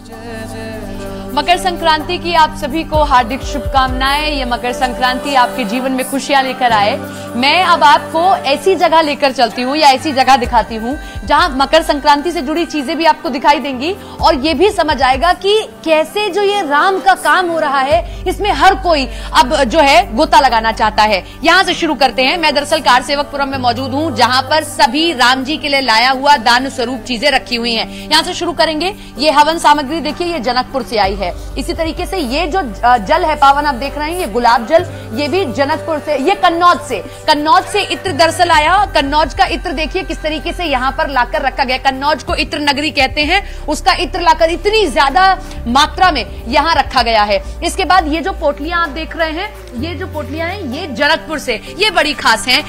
मकर संक्रांति की आप सभी को हार्दिक शुभकामनाएं। ये मकर संक्रांति आपके जीवन में खुशियां लेकर आए। मैं अब आपको ऐसी जगह लेकर चलती हूँ या ऐसी जगह दिखाती हूँ जहां मकर संक्रांति से जुड़ी चीजें भी आपको दिखाई देंगी और ये भी समझ आएगा कि कैसे जो ये राम का काम हो रहा है इसमें हर कोई अब जो है गोता लगाना चाहता है। यहाँ से शुरू करते हैं। मैं दरअसल कारसेवकपुरम में मौजूद हूँ जहां पर सभी राम जी के लिए लाया हुआ दान स्वरूप चीजें रखी हुई हैं। यहाँ से शुरू करेंगे। ये हवन सामग्री देखिए, ये जनकपुर से आई है। इसी तरीके से ये जो जल है पावन आप देख रहे हैं, ये गुलाब जल, ये भी जनकपुर से, ये कन्नौज से इत्र दरअसल आया। कन्नौज का इत्र देखिए किस तरीके से यहाँ पर लाकर रखा गया। कन्नौज को इत्र नगरी कहते हैं। उसका इत्र लाकर इतनी ज्यादा मात्रा में यहाँ रखा गया है। इसके बाद ये जो पोटलियां आप देख रहे हैं, ये जो पोटलियां हैं ये जनकपुर से, ये बड़ी खास हैं।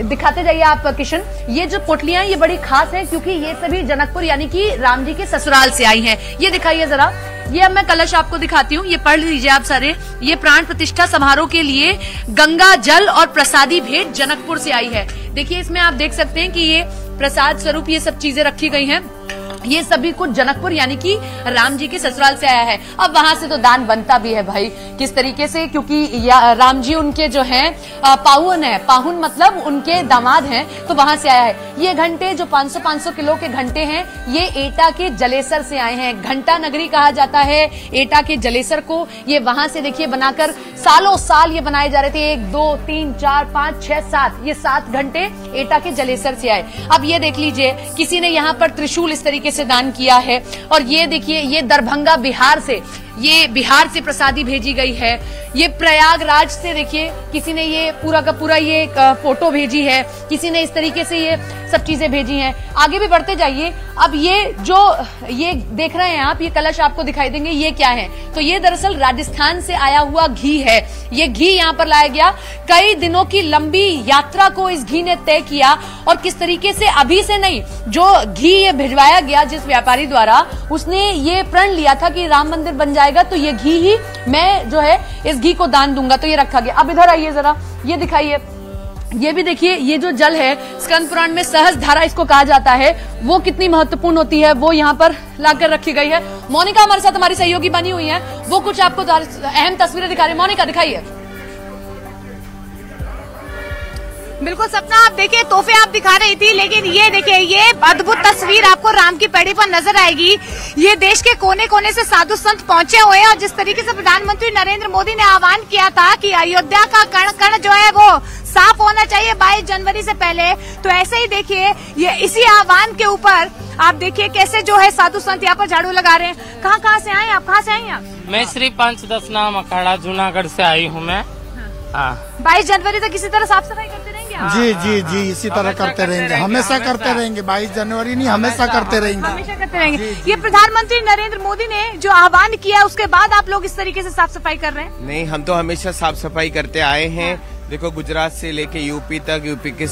दिखाते जाइए आप किशन। ये जो पोटलियां हैं ये बड़ी खास हैं क्योंकि ये सभी जनकपुर यानी कि राम जी के ससुराल से आई हैं। ये दिखाइए जरा। ये अब मैं कलश आपको दिखाती हूँ। ये पढ़ लीजिए आप सारे। ये प्राण प्रतिष्ठा समारोह के लिए गंगा जल और प्रसादी भेंट जनकपुर से आई है। देखिए इसमें आप देख सकते हैं कि ये प्रसाद स्वरूप ये सब चीजें रखी गई हैं। ये सभी कुछ जनकपुर यानी कि राम जी के ससुराल से आया है। अब वहां से तो दान बनता भी है भाई, किस तरीके से, क्योंकि राम जी उनके जो हैं पाहुन है। पाहुन मतलब उनके दामाद हैं, तो वहां से आया है। ये घंटे जो 500 किलो के घंटे हैं, ये एटा के जलेसर से आए हैं। घंटा नगरी कहा जाता है एटा के जलेसर को। ये वहां से देखिए बनाकर सालों साल ये बनाए जा रहे थे। 1 2 3 4 5 6 7, ये 7 घंटे एटा के जलेसर से आए। अब ये देख लीजिए, किसी ने यहाँ पर त्रिशूल इस तरीके से दान किया है। और ये देखिए, ये दरभंगा बिहार से, ये बिहार से प्रसादी भेजी गई है। ये प्रयागराज से देखिए किसी ने ये पूरा का पूरा ये फोटो भेजी है। किसी ने इस तरीके से ये सब चीजें भेजी हैं। आगे भी बढ़ते जाइए। अब ये जो ये देख रहे हैं आप, ये कलश आपको दिखाई देंगे, ये क्या है? तो ये दरअसल राजस्थान से आया हुआ घी है। ये घी यहाँ पर लाया गया। कई दिनों की लंबी यात्रा को इस घी ने तय किया और किस तरीके से अभी से नहीं, जो घी ये भिजवाया गया जिस व्यापारी द्वारा, उसने ये प्रण लिया था कि राम मंदिर बन जाएगा तो ये घी ही मैं जो है इस घी को दान दूंगा, तो ये रखा गया। अब इधर आइए जरा, ये दिखाइए। ये भी देखिए, ये जो जल है स्कंद पुराण में सहज धारा इसको कहा जाता है, वो कितनी महत्वपूर्ण होती है वो यहाँ पर लाकर रखी गई है। मोनिका हमारे साथ हमारी सहयोगी बनी हुई है, वो कुछ आपको अहम तस्वीरें दिखा रही है। मोनिका दिखाइए। बिल्कुल सपना, आप देखिए तोहफे आप दिखा रही थी, लेकिन ये देखिए ये अद्भुत तस्वीर आपको राम की पैड़ी पर नजर आएगी। ये देश के कोने कोने से साधु संत पहुंचे हुए हैं और जिस तरीके से प्रधानमंत्री नरेंद्र मोदी ने आह्वान किया था कि अयोध्या का कण कण जो है वो साफ होना चाहिए 22 जनवरी से पहले, तो ऐसे ही देखिए ये इसी आह्वान के ऊपर आप देखिए कैसे जो है साधु संत यहाँ पर झाड़ू लगा रहे हैं। कहाँ से आए आप? कहाँ से आई आप? मैं श्री पंचदश नाम अखाड़ा जूनागढ़ से आई हूँ मैं। 22 जनवरी तक किसी तरह साफ सफाई करते रहेंगे? जी इसी तरह करते रहेंगे, हमेशा करते रहेंगे। 22 जनवरी नहीं, हमेशा करते रहेंगे, हमेशा करते रहेंगे। ये प्रधानमंत्री नरेंद्र मोदी ने जो आह्वान किया उसके बाद आप लोग इस तरीके से साफ सफाई कर रहे हैं? नहीं, हम तो हमेशा साफ सफाई करते आए हैं। देखो गुजरात से लेके यूपी तक,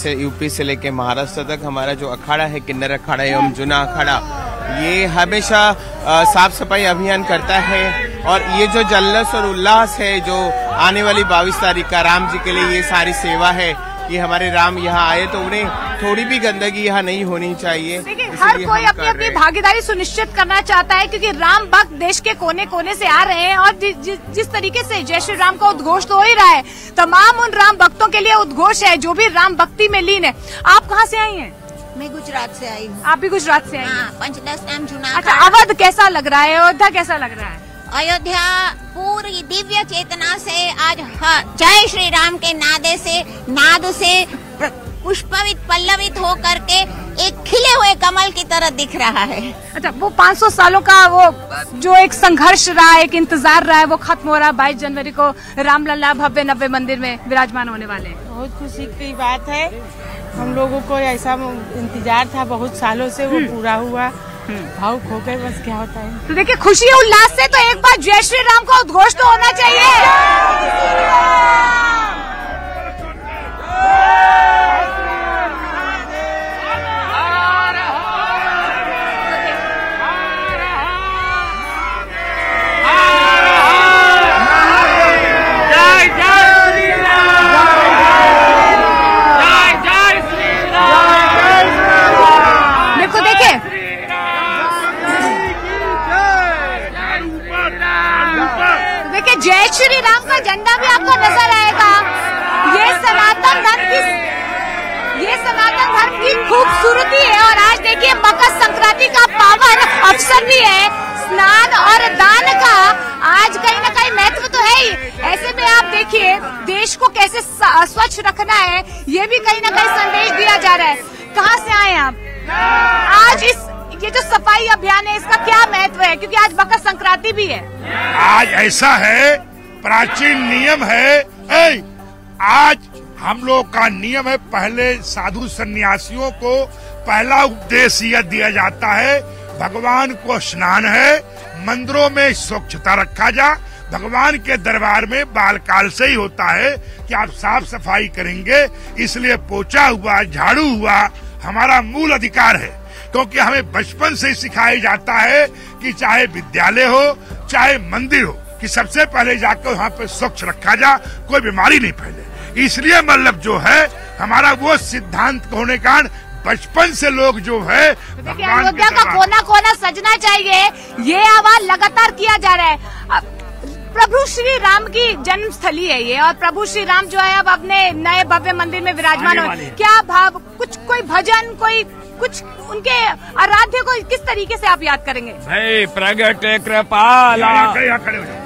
यूपी से लेके महाराष्ट्र तक हमारा जो अखाड़ा है, किन्नर अखाड़ा एवं जूना अखाड़ा, ये हमेशा साफ सफाई अभियान करता है। और ये जो जल्लोष और उल्लास है जो आने वाली 22 तारीख का राम जी के लिए ये सारी सेवा है, ये हमारे राम यहाँ आए तो उन्हें थोड़ी भी गंदगी यहाँ नहीं होनी चाहिए। हर कोई अपनी अपनी भागीदारी सुनिश्चित करना चाहता है क्योंकि राम भक्त देश के कोने कोने से आ रहे हैं और जिस तरीके से जय श्री राम का उद्घोष तो हो ही रहा है, तमाम उन राम भक्तों के लिए उद्घोष है जो भी राम भक्ति में लीन है। आप कहाँ से आई हैं? मैं गुजरात से आई हूँ। आप भी गुजरात से आई हैं? पंचदश नाम जूनागढ़। अच्छा, अवध कैसा लग रहा है? अयोध्या कैसा लग रहा है? अयोध्या पूरी दिव्य चेतना से आज जय श्री राम के नाद से पुष्पित पल्लवित हो करके एक खिले हुए कमल की तरह दिख रहा है। अच्छा, वो 500 सालों का वो जो एक संघर्ष रहा, एक इंतजार रहा है, वो खत्म हो रहा है। 22 जनवरी को रामलला भव्य नव्य मंदिर में विराजमान होने वाले हैं। बहुत खुशी की बात है। हम लोगों को ऐसा इंतजार था बहुत सालों से, वो पूरा हुआ। भावुक हो गए, बस क्या होता है। तो देखिए खुशी उल्लास से तो एक बार जय श्री राम का उद्घोष तो होना चाहिए। जय श्री राम का झंडा भी आपको नजर आएगा। ये सनातन धर्म की खूबसूरती है। और आज देखिए मकर संक्रांति का पावन अवसर भी है, स्नान और दान का आज कहीं न कहीं महत्व तो है ही। ऐसे में आप देखिए देश को कैसे स्वच्छ रखना है, ये भी कहीं न कहीं संदेश दिया जा रहा है। कहाँ से आए आप? आज ये जो सफाई अभियान है इसका क्या महत्व है, क्योंकि आज मकर संक्रांति भी है। आज ऐसा है, प्राचीन नियम है, आज हम लोग का नियम है, पहले साधु सन्यासियों को पहला उपदेश यह दिया जाता है, भगवान को स्नान है, मंदिरों में स्वच्छता रखा जा। भगवान के दरबार में बालकाल से ही होता है कि आप साफ सफाई करेंगे, इसलिए पोछा हुआ, झाड़ू हुआ हमारा मूल अधिकार है। क्योंकि हमें बचपन से सिखाया जाता है कि चाहे विद्यालय हो चाहे मंदिर हो, कि सबसे पहले जाकर वहाँ पे स्वच्छ रखा जा, कोई बीमारी नहीं फैले। इसलिए मतलब जो है हमारा वो सिद्धांत होने का बचपन से लोग जो है अयोध्या का कोना कोना सजना चाहिए, ये आह्वान लगातार किया जा रहा है। प्रभु श्री राम की जन्म स्थली है ये, और प्रभु श्री राम जो है अब अपने नए भव्य मंदिर में विराजमान हो। क्या भाव, कुछ कोई भजन, कोई कुछ उनके आराध्य को किस तरीके से आप याद करेंगे? भय प्रगट कृपाला,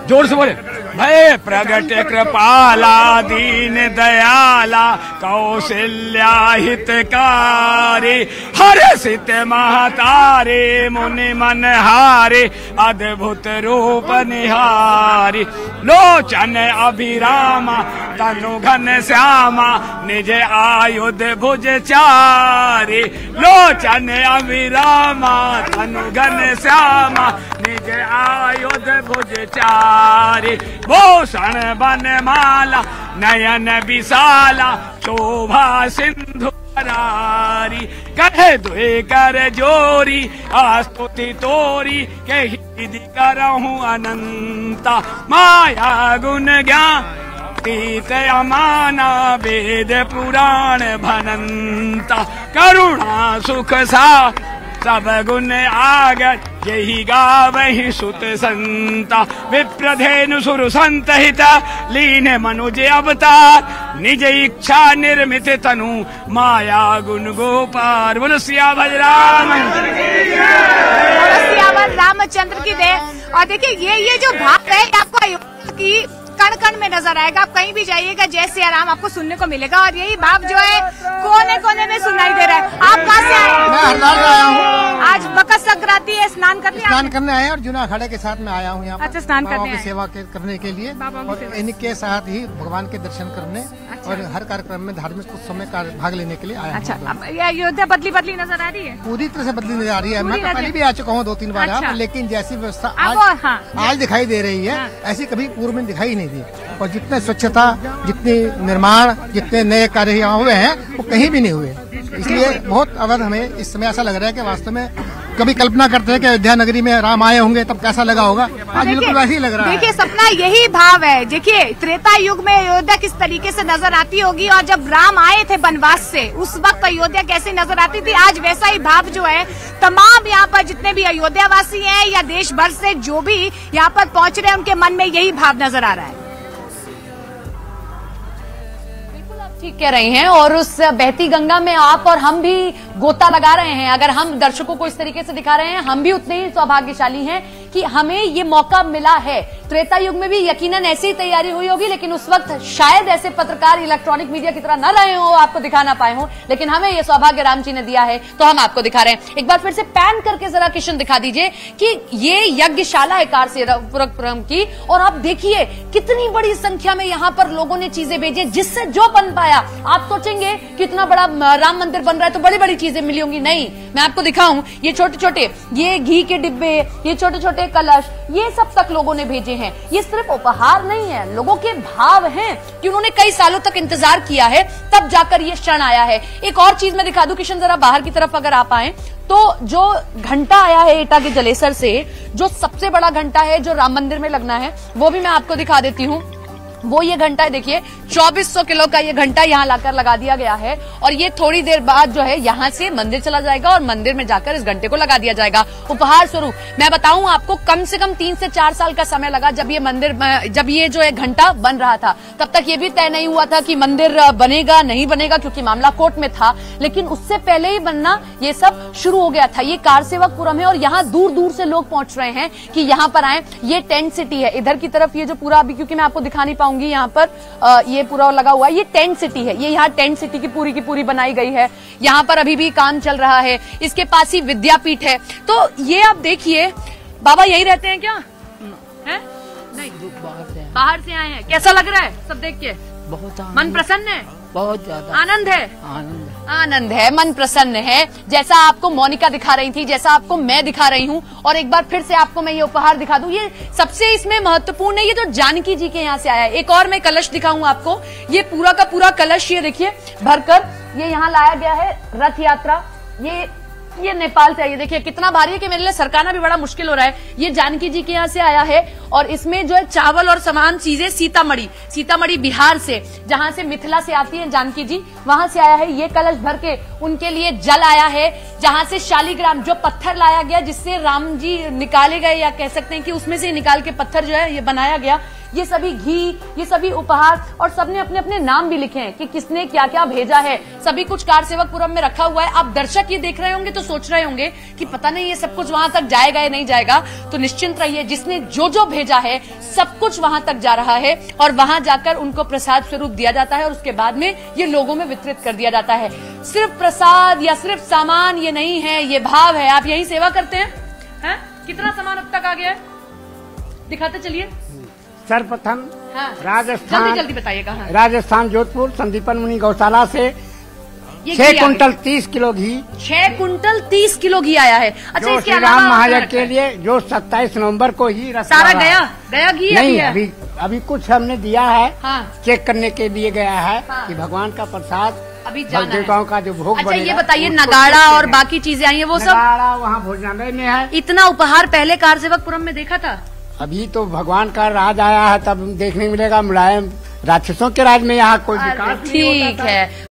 जोर से बोले, भय प्रगट कृपाला दीन दयाला कौशल्या हितकारी हर्षित महतारे मुनि मनहारे अद्भुत रूप निहारी लोचन अभिरामा तनु घन श्यामा निज आयुध भुज चारी लोचन अभिरामा तनु घन श्यामा निज आयुध भुज चारी भूषण बनमाला नयन विशाला शोभा सिंधु करारी कहे दुए कर जोरी आस्तुति तोरी के हिदि करहूं अनंता माया गुण ज्ञान तीत अमाना वेद पुराण भनंता करुणा सुख सा सब गुण आगर यही गावहि सुत संता विप्रधेनु सुर संत हिता लीन मनुज अवतार निज इच्छा निर्मित तनु माया गुण गोपार। बोलो सियावर रामचंद्र की दे। और देखिए ये जो भाव है आपको अयोध्या की कण कण में नजर आएगा। आप कहीं भी जाइएगा जय सिया राम आपको सुनने को मिलेगा, और यही भाव जो है कोने कोने में सुनाई दे रहा है। आप कहाँ से आए? मैं हरिद्वार से आया हूँ। आज मकर संक्रांति है, स्नान करने आए और जुना अखाड़े के साथ में आया हूँ यहाँ। अच्छा, स्नान करने की सेवा करने के लिए और इनके साथ ही भगवान के दर्शन करने और हर कार्यक्रम में धार्मिक उत्सव में भाग लेने के लिए आया। अच्छा, अयोध्या बदली बदली नजर आ रही है? पूरी तरह से बदली नजर आ रही है। मैं पहले भी आ चुका हूँ 2-3 बार, लेकिन जैसी व्यवस्था आज दिखाई दे रही है ऐसी कभी पूर्व में दिखाई नहीं दी। और जितने स्वच्छता, जितने निर्माण, जितने नए कार्य यहाँ हुए हैं वो कहीं भी नहीं हुए। इसलिए बहुत अवध हमें इस समय ऐसा लग रहा है कि वास्तव में कभी कल्पना करते हैं कि अयोध्या नगरी में राम आए होंगे तब कैसा लगा होगा, आज बिल्कुल वैसे ही लग रहा है। देखिए सपना यही भाव है। देखिए त्रेता युग में अयोध्या किस तरीके से नजर आती होगी, और जब राम आए थे वनवास से उस वक्त अयोध्या कैसी नजर आती थी, आज वैसा ही भाव जो है तमाम यहाँ पर जितने भी अयोध्या वासी हैं या देश भर से जो भी यहाँ पर पहुँच रहे हैं उनके मन में यही भाव नजर आ रहा है। ठीक कह रही हैं, और उस बहती गंगा में आप और हम भी गोता लगा रहे हैं। अगर हम दर्शकों को इस तरीके से दिखा रहे हैं, हम भी उतने ही सौभाग्यशाली हैं कि हमें ये मौका मिला है। त्रेता युग में भी यकीनन ऐसी ही तैयारी हुई होगी, लेकिन उस वक्त शायद ऐसे पत्रकार इलेक्ट्रॉनिक मीडिया की तरह न रहे हो, आपको दिखा ना पाए हो, लेकिन हमें ये सौभाग्य राम जी ने दिया है तो हम आपको दिखा रहे हैं। एक बार फिर से पैन करके जरा किशन दिखा दीजिए कि ये यज्ञशाला है कारसेवक की, और आप देखिए कितनी बड़ी संख्या में यहाँ पर लोगों ने चीजें भेजी जिससे जो बन पाया। आप सोचेंगे कितना बड़ा राम मंदिर बन रहा है तो बड़ी बड़ी चीजें मिली होंगी, नहीं, मैं आपको दिखाऊं ये छोटे छोटे ये घी के डिब्बे, ये छोटे छोटे कलश, ये सब तक लोगों ने भेजे हैं। ये सिर्फ उपहार नहीं है, लोगों के भाव हैं कि उन्होंने कई सालों तक इंतजार किया है, तब जाकर ये क्षण आया है। एक और चीज मैं दिखा दूं किशन, जरा बाहर की तरफ अगर आप आए तो जो घंटा आया है एटा के जलेसर से, जो सबसे बड़ा घंटा है जो राम मंदिर में लगना है, वो भी मैं आपको दिखा देती हूँ। वो ये घंटा है, देखिए 2400 किलो का ये घंटा यहाँ लाकर लगा दिया गया है और ये थोड़ी देर बाद जो है यहाँ से मंदिर चला जाएगा और मंदिर में जाकर इस घंटे को लगा दिया जाएगा उपहार स्वरूप। मैं बताऊं आपको, कम से कम 3 से 4 साल का समय लगा जब ये जो है घंटा बन रहा था। तब तक ये भी तय नहीं हुआ था कि मंदिर बनेगा नहीं बनेगा, क्योंकि मामला कोर्ट में था, लेकिन उससे पहले ही बनना ये सब शुरू हो गया था। ये कारसेवकपुरम है और यहाँ दूर दूर से लोग पहुंच रहे हैं कि यहाँ पर आए। ये टेंट सिटी है, इधर की तरफ ये जो पूरा, अभी क्योंकि मैं आपको दिखा नहीं पाऊंगी, यहाँ पर ये पूरा लगा हुआ है, ये टेंट सिटी है। ये यहाँ टेंट सिटी की पूरी बनाई गई है। यहाँ पर अभी भी काम चल रहा है। इसके पास ही विद्यापीठ है। तो ये आप देखिए, बाबा यही रहते हैं क्या? है? नहीं, बाहर से आए हैं। कैसा लग रहा है सब देख के? बहुत मन प्रसन्न है, बहुत ज्यादा आनंद है, आनंद है, मन प्रसन्न है। जैसा आपको मोनिका दिखा रही थी, जैसा आपको मैं दिखा रही हूँ, और एक बार फिर से आपको मैं ये उपहार दिखा दूं। ये सबसे इसमें महत्वपूर्ण है, ये जो जानकी जी के यहाँ से आया है। एक और मैं कलश दिखाऊं आपको। ये पूरा का पूरा कलश, ये देखिए भरकर ये यहाँ लाया गया है। रथ यात्रा ये नेपाल से आई है। देखिए कितना भारी है कि मेरे लिए सरकाना भी बड़ा मुश्किल हो रहा है। ये जानकी जी के यहाँ से आया है और इसमें जो है चावल और सामान चीजें सीतामढ़ी बिहार से, जहां से मिथिला से आती है जानकी जी, वहां से आया है। ये कलश भर के उनके लिए जल आया है, जहां से शालिग्राम जो पत्थर लाया गया जिससे राम जी निकाले गए, या कह सकते हैं कि उसमें से निकाल के पत्थर जो है ये बनाया गया। ये सभी घी, ये सभी उपहार, और सबने अपने अपने नाम भी लिखे हैं कि किसने क्या क्या भेजा है। सभी कुछ कारसेवकपुरम में रखा हुआ है। आप दर्शक ये देख रहे होंगे तो सोच रहे होंगे कि पता नहीं ये सब कुछ वहां तक जाएगा या नहीं जाएगा। तो निश्चिंत रहिए, जिसने जो भेजा है सब कुछ वहां तक जा रहा है और वहां जाकर उनको प्रसाद स्वरूप दिया जाता है और उसके बाद में ये लोगों में वितरित कर दिया जाता है। सिर्फ प्रसाद या सिर्फ सामान ये नहीं है, ये भाव है। आप यही सेवा करते हैं? कितना सामान अब तक आ गया है? दिखाते चलिए। सर्वप्रथम राजस्थान, जल्दी बताइए कहाँ? राजस्थान जोधपुर संदीपन मुनि गौशाला से 6 कुंटल 30 किलो घी। 6 कुंटल 30 किलो घी आया है। अच्छा, इसके अलावा महायज्ञ के लिए जो 27 नवंबर को ही सारा गया घी नहीं, अभी कुछ हमने दिया है। चेक करने के लिए गया है कि भगवान का प्रसाद अभी देवताओं का जो भोग। अच्छा, ये बताइए नगाड़ा और बाकी चीजें आई है वो सब? नगाड़ा वहाँ भोजनालय में है। इतना उपहार पहले कारसेवकपुरम में देखा था? अभी तो भगवान का राज आया है, तब देखने मिलेगा। मुलायम राक्षसों के राज में यहाँ कोई विकास नहीं होता था। ठीक है।